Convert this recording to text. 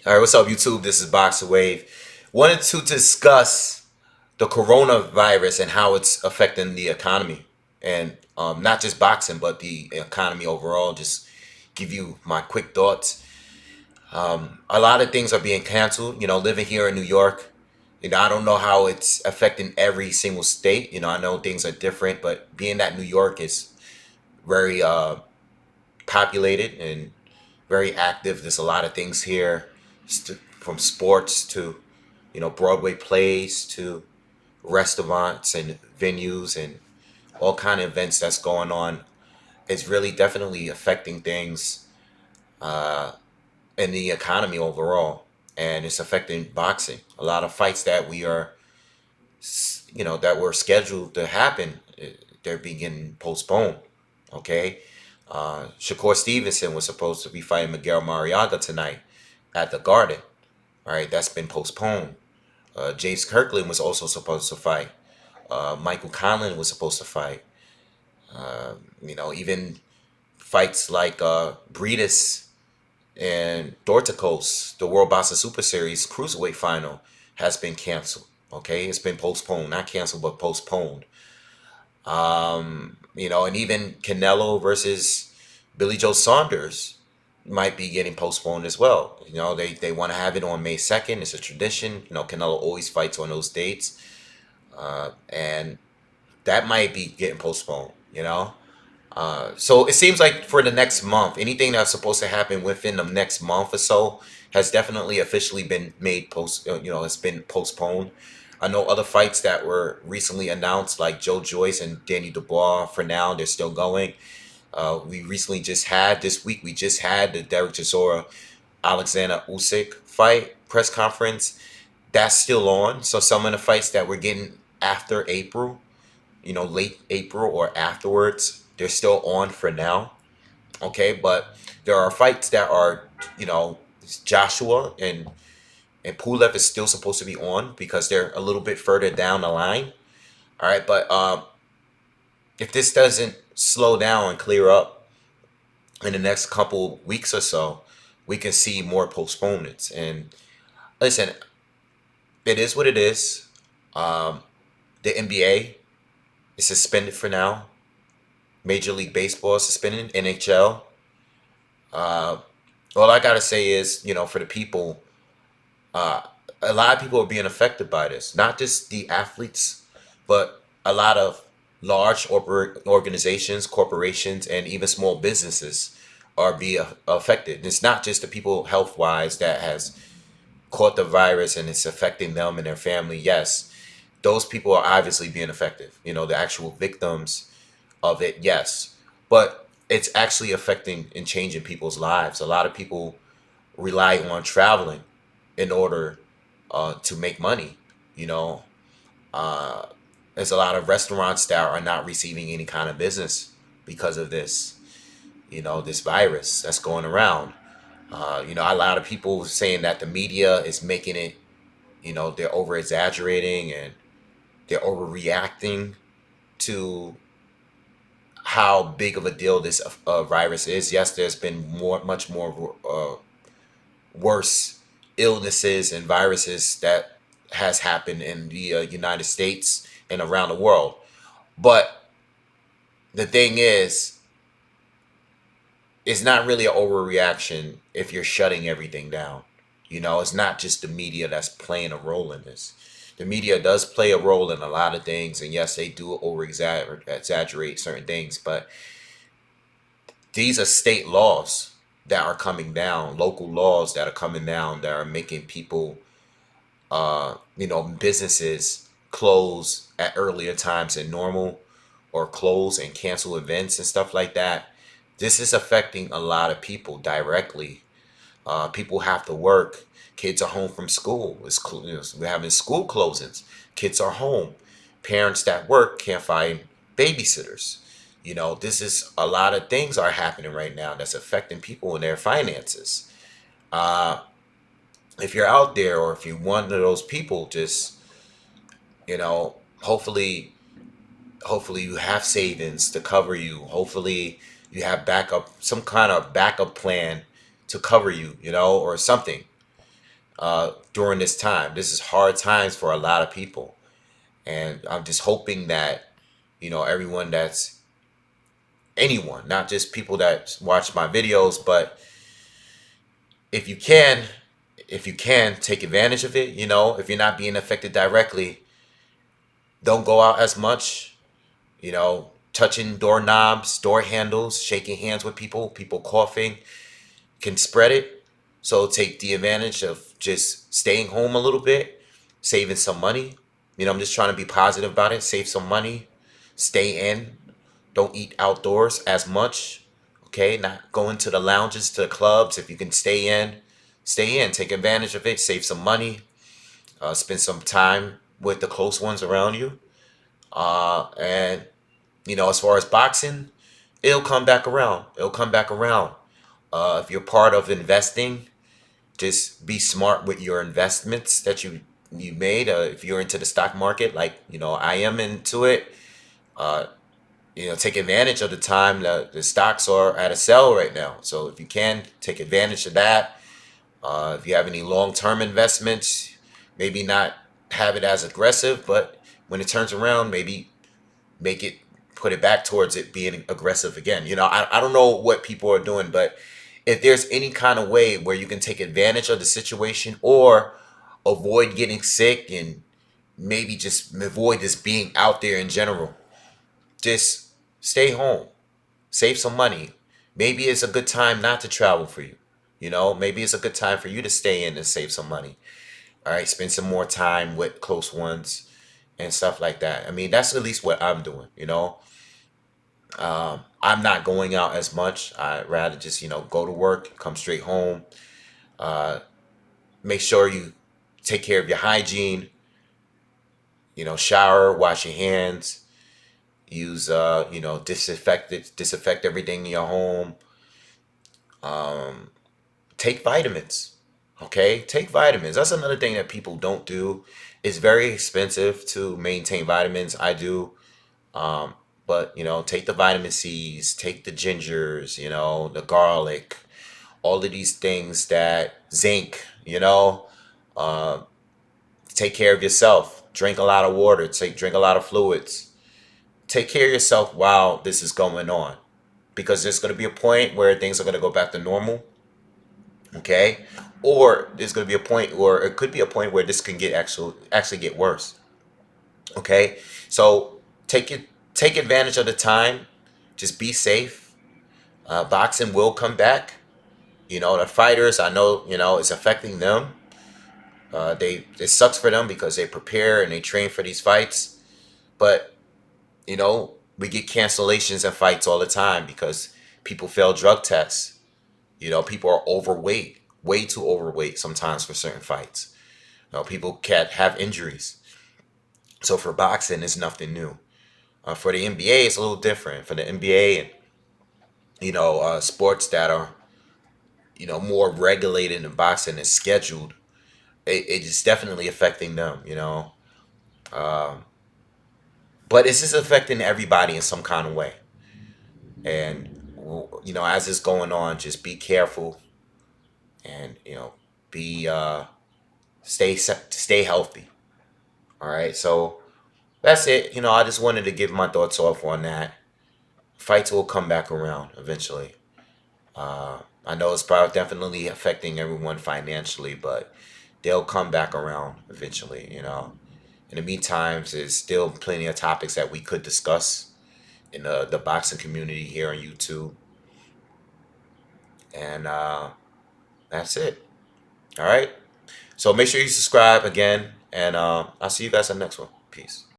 All right, what's up, YouTube? This is BoxingWave. Wanted to discuss the coronavirus and how it's affecting the economy, and not just boxing, but the economy overall. Just give you my quick thoughts. A lot of things are being canceled. Living here in New York, I don't know how it's affecting every single state. I know things are different, but being that New York is very populated and very active. There's a lot of things here, from sports to Broadway plays to restaurants and venues and all kind of events that's going on. It's really definitely affecting things uh, in the economy overall, and it's affecting boxing. A lot of fights that that were scheduled to happen, they're being postponed. Okay, Shakur Stevenson was supposed to be fighting Miguel Mariaga tonight at the Garden. All right, that's been postponed. James Kirkland was also supposed to fight. Michael Conlan was supposed to fight. Even fights like Breedis and Dorticos, the World Boxing Super Series cruiserweight final, has been canceled. Okay, it's been postponed, not canceled, but postponed. And even Canelo versus Billy Joe Saunders might be getting postponed as well. They want to have it on May 2nd. It's a tradition. Canelo always fights on those dates. And that might be getting postponed. So it seems like for the next month, anything that's supposed to happen within the next month or so has definitely officially been made it's been postponed. I know other fights that were recently announced, like Joe Joyce and Danny Dubois. For now, they're still going. We recently just had this week. We just had the Derek Chisora Alexander Usyk fight press conference. That's still on. So some of the fights that we're getting after April, late April or afterwards, they're still on for now. Okay, but there are fights that are, Joshua and Pulev is still supposed to be on because they're a little bit further down the line. All right, but if this doesn't slow down and clear up in the next couple weeks or so, we can see more postponements. And listen, it is what it is. Um, the NBA is suspended for now. Major League Baseball is suspended. NHL. Uh, all I gotta say is, for the people, uh, a lot of people are being affected by this. Not just the athletes, but a lot of large organizations, corporations, and even small businesses are being affected. It's not just the people health wise that has caught the virus and it's affecting them and their family. Yes, those people are obviously being affected. The actual victims of it, yes, but it's actually affecting and changing people's lives. A lot of people rely on traveling in order to make money. You know, uh, there's a lot of restaurants that are not receiving any kind of business because of this. This virus that's going around. A lot of people saying that the media is making it. They're over exaggerating and they're overreacting to how big of a deal this virus is. Yes, there's been much more worse illnesses and viruses that has happened in the United States and around the world. But the thing is, it's not really an overreaction if you're shutting everything down. It's not just the media that's playing a role in this. The media does play a role in a lot of things, and yes, they do over exaggerate certain things, but these are state laws that are coming down, local laws that are coming down that are making people, businesses close at earlier times than normal or close and cancel events and stuff like that. This is affecting a lot of people directly. People have to work. Kids are home from school. We're having school closings. Kids are home. Parents that work can't find babysitters. This is a lot of things are happening right now that's affecting people and their finances. Uh, if you're out there or if you're one of those people, just hopefully, you have savings to cover you. Hopefully, you have some kind of backup plan to cover you, or something. during this time. This is hard times for a lot of people, and I'm just hoping that everyone that's anyone, not just people that watch my videos, but if you can, if you can take advantage of it, if you're not being affected directly, don't go out as much. Touching doorknobs, door handles, shaking hands with people coughing can spread it. So take the advantage of just staying home a little bit, saving some money. I'm just trying to be positive about it. Save some money, stay in, don't eat outdoors as much. Okay, not going to the lounges, to the clubs. If you can stay in, stay in. Take advantage of it. Save some money. Spend some time with the close ones around you. And as far as boxing, it'll come back around. It'll come back around. If you're part of investing, just be smart with your investments that you made. If you're into the stock market, like I am into it, uh, take advantage of the time that the stocks are at a sell right now. So if you can, take advantage of that. If you have any long-term investments, maybe not have it as aggressive, but when it turns around, maybe make it put it back towards it being aggressive again. I don't know what people are doing, but if there's any kind of way where you can take advantage of the situation or avoid getting sick and maybe just avoid this being out there in general, just stay home, save some money. Maybe it's a good time not to travel for you. Maybe it's a good time for you to stay in and save some money. All right, spend some more time with close ones and stuff like that. I mean, that's at least what I'm doing. I'm not going out as much. I rather just go to work, come straight home. Uh, Make sure you take care of your hygiene. Shower, wash your hands, use disinfect everything in your home. Um, Take vitamins. Okay, take vitamins. That's another thing that people don't do. It's very expensive to maintain vitamins. I do. Um, but take the vitamin C's, take the gingers, the garlic, all of these things that zinc, uh, take care of yourself. Drink a lot of water. Drink a lot of fluids. Take care of yourself while this is going on, because there's going to be a point where things are going to go back to normal. Okay, or there's going to be a point, or it could be a point where this can get actually get worse. Okay, so take advantage of the time. Just be safe. Boxing will come back. The fighters, I know, it's affecting them. It sucks for them because they prepare and they train for these fights, but we get cancellations and fights all the time because people fail drug tests. People are overweight, way too overweight sometimes for certain fights. People can't have injuries. So for boxing, it's nothing new. For the NBA, it's a little different. For the NBA and sports that are more regulated than boxing and scheduled, it is definitely affecting them. Um, but it's just affecting everybody in some kind of way. And as it's going on, just be careful and be stay healthy. All right, so that's it. I just wanted to give my thoughts off on that. Fights will come back around eventually. I know it's probably definitely affecting everyone financially, but they'll come back around eventually. In the meantime, there's still plenty of topics that we could discuss in the boxing community here on YouTube, and that's it. All right. So make sure you subscribe again, and I'll see you guys on the next one. Peace.